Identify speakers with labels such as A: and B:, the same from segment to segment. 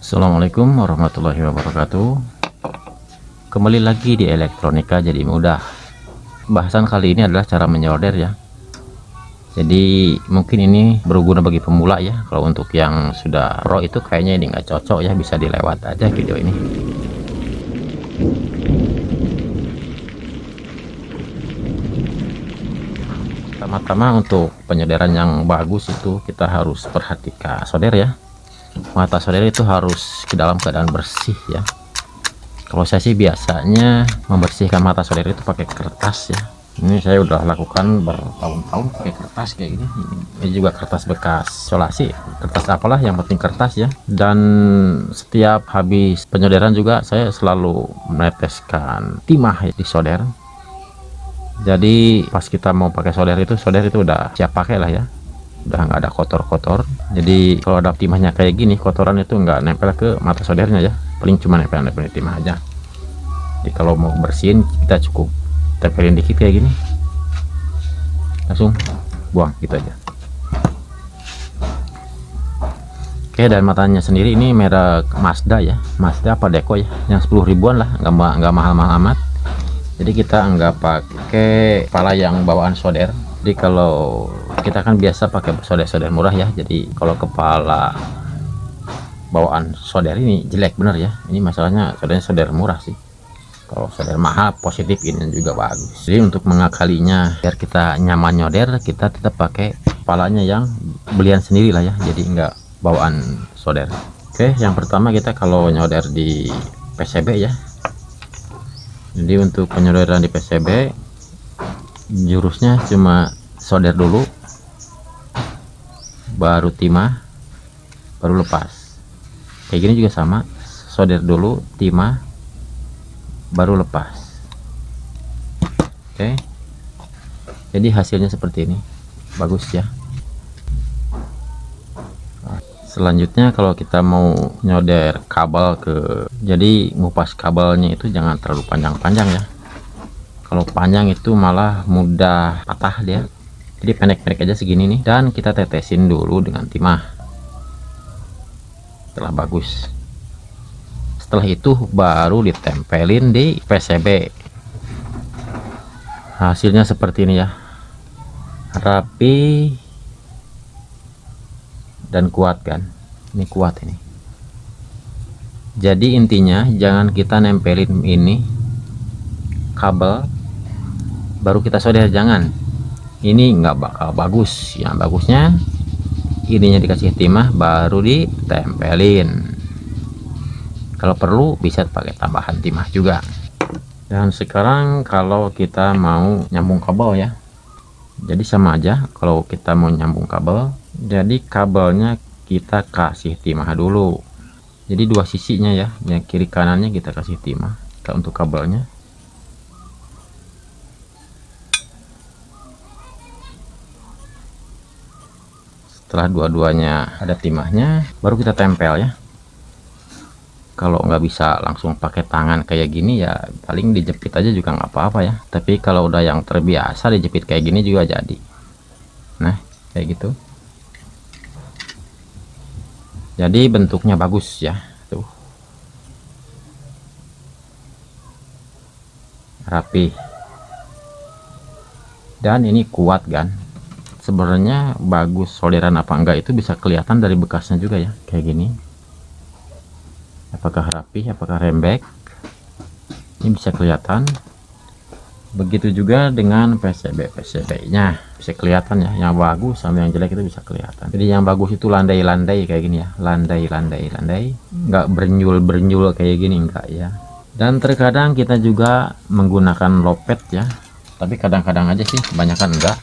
A: Assalamualaikum warahmatullahi wabarakatuh. Kembali lagi di elektronika jadi mudah. Bahasan kali ini adalah cara menyorder ya. Jadi mungkin ini berguna bagi pemula ya. Kalau untuk yang sudah pro itu kayaknya ini nggak cocok ya, bisa dilewat aja video ini. Pertama-tama untuk penyolderan yang bagus itu kita harus perhatikan solder ya. Mata solder itu harus ke dalam keadaan bersih ya. Kalau saya sih biasanya membersihkan mata solder itu pakai kertas ya. Ini saya udah lakukan bertahun-tahun pakai kertas kayak gini. Ini juga kertas bekas solasi, kertas apalah, yang penting kertas ya. Dan setiap habis penyolderan juga saya selalu meneteskan timah ya di solder. Jadi pas kita mau pakai solder itu udah siap pakai lah ya, udah nggak ada kotor-kotor. Jadi kalau ada timahnya kayak gini, kotoran itu nggak nempel ke mata soldernya ya, paling cuma nempel timah aja. Jadi kalau mau bersihin kita cukup tempelin dikit kayak gini, langsung buang gitu aja. Oke, dan matanya sendiri ini merek Mazda ya, Mazda apa Deco ya, yang 10 ribuan lah, nggak mahal-mahal amat. Jadi kita nggak pakai kepala yang bawaan solder. Jadi kalau kita kan biasa pakai solder murah ya, jadi kalau kepala bawaan solder ini jelek bener ya. Ini masalahnya solder murah sih. Kalau solder mahal positif ini juga bagus. Jadi untuk mengakalinya biar kita nyaman nyolder, kita tetap pakai kepalanya yang belian sendiri lah ya, jadi nggak bawaan solder. Oke, yang pertama kita kalau nyolder di PCB ya. Jadi untuk penyolderan di PCB jurusnya cuma solder dulu, baru timah, baru lepas. Kayak gini juga sama, solder dulu, timah, baru lepas. Oke, jadi hasilnya seperti ini, bagus ya. Selanjutnya kalau kita mau nyolder kabel jadi ngupas kabelnya itu jangan terlalu panjang-panjang ya. Kalau panjang itu malah mudah patah dia. Jadi pendek-pendek aja segini nih, dan kita tetesin dulu dengan timah. Setelah bagus, setelah itu baru ditempelin di PCB. Hasilnya seperti ini ya, rapi dan kuat kan. Ini kuat ini. Jadi intinya jangan kita nempelin ini kabel baru kita solder, jangan. Ini nggak bakal bagus. Yang bagusnya ininya dikasih timah baru ditempelin. Kalau perlu bisa pakai tambahan timah juga. Dan sekarang kalau kita mau nyambung kabel ya, jadi sama aja. Kalau kita mau nyambung kabel, jadi kabelnya kita kasih timah dulu. Jadi dua sisinya ya, yang kiri kanannya kita kasih timah untuk kabelnya. Setelah dua-duanya ada timahnya, baru kita tempel ya. Kalau nggak bisa langsung pakai tangan kayak gini ya, paling dijepit aja juga nggak apa-apa ya. Tapi kalau udah yang terbiasa dijepit kayak gini juga jadi. Nah kayak gitu. Jadi bentuknya bagus ya, tuh rapi, dan ini kuat kan. Sebenarnya bagus solderan apa enggak itu bisa kelihatan dari bekasnya juga ya, kayak gini. Apakah rapi, apakah rembek, ini bisa kelihatan. Begitu juga dengan PCB nya bisa kelihatan ya, yang bagus sama yang jelek itu bisa kelihatan. Jadi yang bagus itu landai-landai kayak gini ya, landai, nggak bernyul kayak gini, enggak ya. Dan terkadang kita juga menggunakan lopet ya, tapi kadang-kadang aja sih, kebanyakan enggak.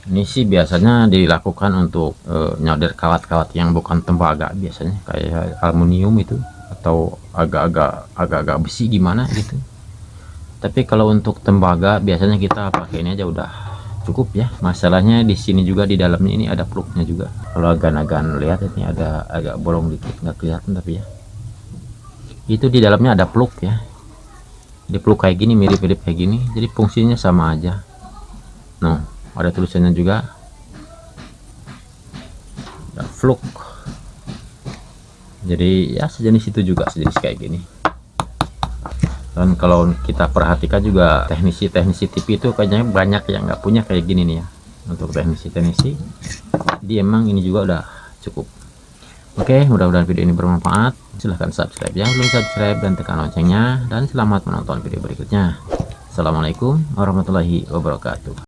A: Ini sih biasanya dilakukan untuk nyolder kawat-kawat yang bukan tembaga, biasanya kayak aluminium itu, atau agak-agak besi gimana gitu. Tapi kalau untuk tembaga biasanya kita pakai ini aja udah cukup ya. Masalahnya di sini juga, di dalamnya ini ada plugnya juga. Kalau agan-agan lihat ini ada agak bolong dikit, nggak kelihatan tapi ya, itu di dalamnya ada plug ya. Di plug kayak gini, mirip-mirip kayak gini, jadi fungsinya sama aja. Nah ada tulisannya juga, ada plug. Jadi ya sejenis itu juga, sejenis kayak gini. Dan kalau kita perhatikan juga teknisi-teknisi TV itu kayaknya banyak yang nggak punya kayak gini nih ya. Untuk teknisi-teknisi dia emang ini juga udah cukup. Oke, mudah-mudahan video ini bermanfaat. Silahkan subscribe yang belum subscribe dan tekan loncengnya, dan selamat menonton video berikutnya. Assalamualaikum warahmatullahi wabarakatuh.